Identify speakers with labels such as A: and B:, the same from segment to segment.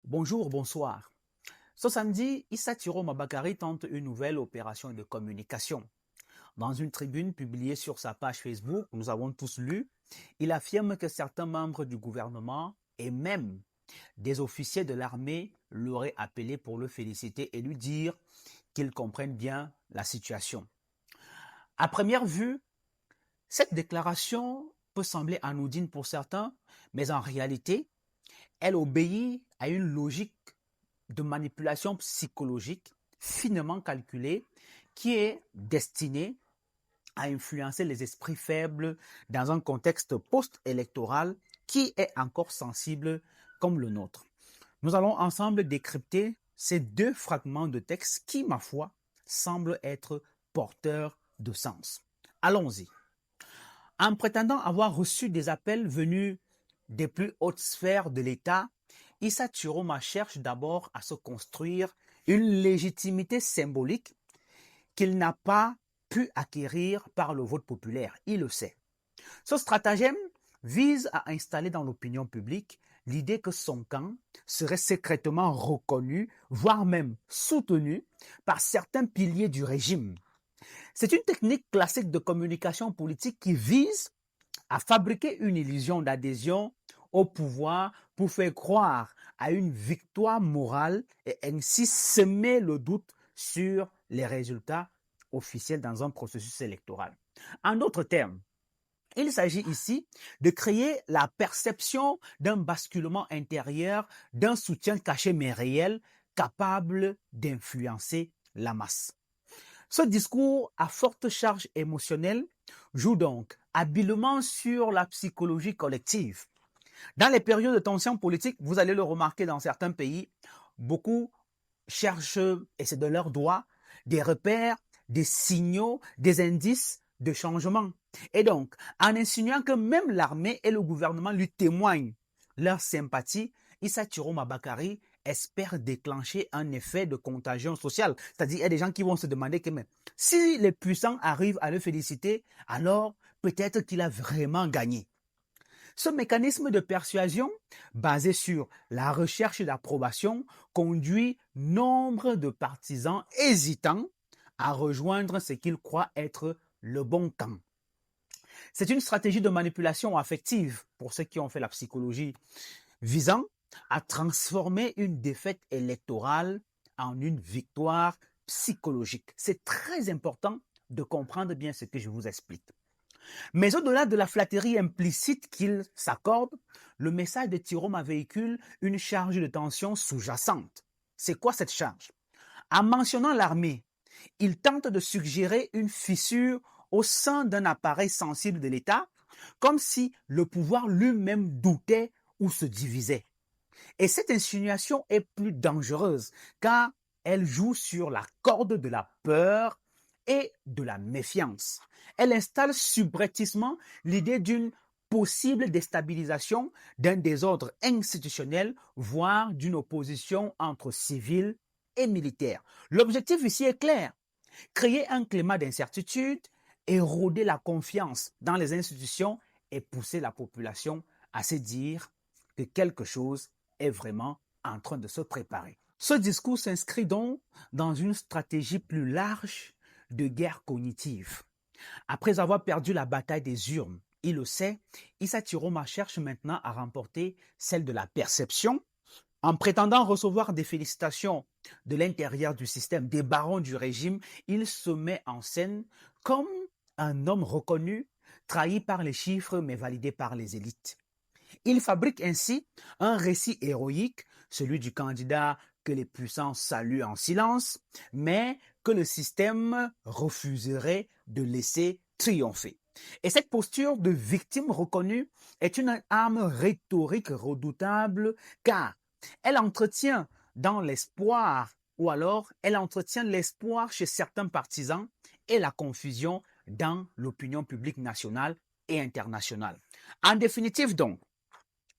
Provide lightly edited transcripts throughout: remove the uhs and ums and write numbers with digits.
A: Bonjour, bonsoir. Ce samedi, Issa Thiro Mabakari tente une nouvelle opération de communication. Dans une tribune publiée sur sa page Facebook, nous avons tous lu, il affirme que certains membres du gouvernement et même des officiers de l'armée l'auraient appelé pour le féliciter et lui dire qu'ils comprennent bien la situation. À première vue, cette déclaration peut sembler anodine pour certains, mais en réalité, elle obéit à une logique de manipulation psychologique finement calculée qui est destinée à influencer les esprits faibles dans un contexte post-électoral qui est encore sensible comme le nôtre. Nous allons ensemble décrypter ces deux fragments de texte qui, ma foi, semblent être porteurs de sens. Allons-y. En prétendant avoir reçu des appels venus des plus hautes sphères de l'État, Issa Chiroma cherche d'abord à se construire une légitimité symbolique qu'il n'a pas pu acquérir par le vote populaire. Il le sait. Ce stratagème vise à installer dans l'opinion publique l'idée que son camp serait secrètement reconnu, voire même soutenu par certains piliers du régime. C'est une technique classique de communication politique qui vise à fabriquer une illusion d'adhésion au pouvoir pour faire croire à une victoire morale et ainsi semer le doute sur les résultats officiels dans un processus électoral. En d'autres termes, il s'agit ici de créer la perception d'un basculement intérieur, d'un soutien caché mais réel, capable d'influencer la masse. Ce discours à forte charge émotionnelle joue donc habilement sur la psychologie collective. Dans les périodes de tension politique, vous allez le remarquer dans certains pays, beaucoup cherchent, et c'est de leur droit, des repères, des signaux, des indices de changement. Et donc, en insinuant que même l'armée et le gouvernement lui témoignent leur sympathie, Issa Thiro Mabakari espère déclencher un effet de contagion sociale. C'est-à-dire, il y a des gens qui vont se demander que mais, si les puissants arrivent à le féliciter, alors peut-être qu'il a vraiment gagné. Ce mécanisme de persuasion, basé sur la recherche d'approbation, conduit nombre de partisans hésitants à rejoindre ce qu'ils croient être le bon camp. C'est une stratégie de manipulation affective, pour ceux qui ont fait la psychologie, visant à transformer une défaite électorale en une victoire psychologique. C'est très important de comprendre bien ce que je vous explique. Mais au-delà de la flatterie implicite qu'il s'accorde, le message de Thiroma véhicule une charge de tension sous-jacente. C'est quoi cette charge? En mentionnant l'armée, il tente de suggérer une fissure au sein d'un appareil sensible de l'État, comme si le pouvoir lui-même doutait ou se divisait. Et cette insinuation est plus dangereuse car elle joue sur la corde de la peur et de la méfiance. Elle installe subrepticement l'idée d'une possible déstabilisation, d'un désordre institutionnel, voire d'une opposition entre civils et militaires. L'objectif ici est clair, créer un climat d'incertitude, éroder la confiance dans les institutions et pousser la population à se dire que quelque chose est vraiment en train de se préparer. Ce discours s'inscrit donc dans une stratégie plus large de guerre cognitive. Après avoir perdu la bataille des urnes, il le sait, Issa Thiroma cherche maintenant à remporter celle de la perception en prétendant recevoir des félicitations de l'intérieur du système, des barons du régime. Il se met en scène comme un homme reconnu, trahi par les chiffres mais validé par les élites. Il fabrique ainsi un récit héroïque, celui du candidat que les puissants saluent en silence, mais que le système refuserait de laisser triompher. Et cette posture de victime reconnue est une arme rhétorique redoutable car elle entretient dans l'espoir ou alors elle entretient l'espoir chez certains partisans et la confusion dans l'opinion publique nationale et internationale. En définitive donc,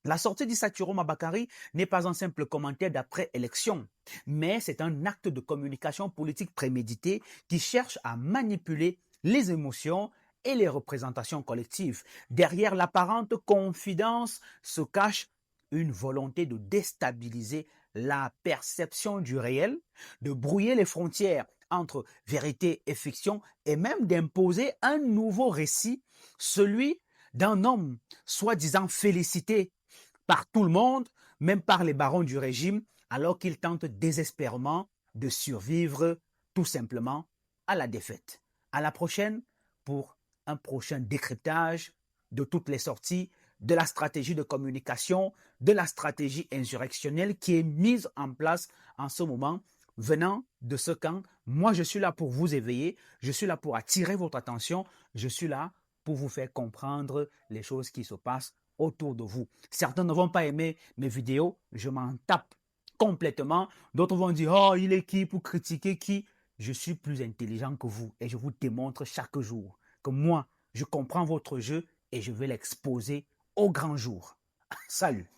A: la sortie d'Issa Thiroma Mabakari n'est pas un simple commentaire d'après-élection, mais c'est un acte de communication politique prémédité qui cherche à manipuler les émotions et les représentations collectives. Derrière l'apparente confidence se cache une volonté de déstabiliser la perception du réel, de brouiller les frontières entre vérité et fiction et même d'imposer un nouveau récit, celui d'un homme soi-disant félicité par tout le monde, même par les barons du régime, alors qu'il tente désespérément de survivre tout simplement à la défaite. À la prochaine pour un prochain décryptage de toutes les sorties, de la stratégie de communication, de la stratégie insurrectionnelle qui est mise en place en ce moment venant de ce camp. Moi, je suis là pour vous éveiller, je suis là pour attirer votre attention, je suis là pour vous faire comprendre les choses qui se passent autour de vous. Certains ne vont pas aimer mes vidéos, je m'en tape complètement. D'autres vont dire, oh, il est qui pour critiquer qui? Je suis plus intelligent que vous et je vous démontre chaque jour que moi, je comprends votre jeu et je vais l'exposer au grand jour. Salut!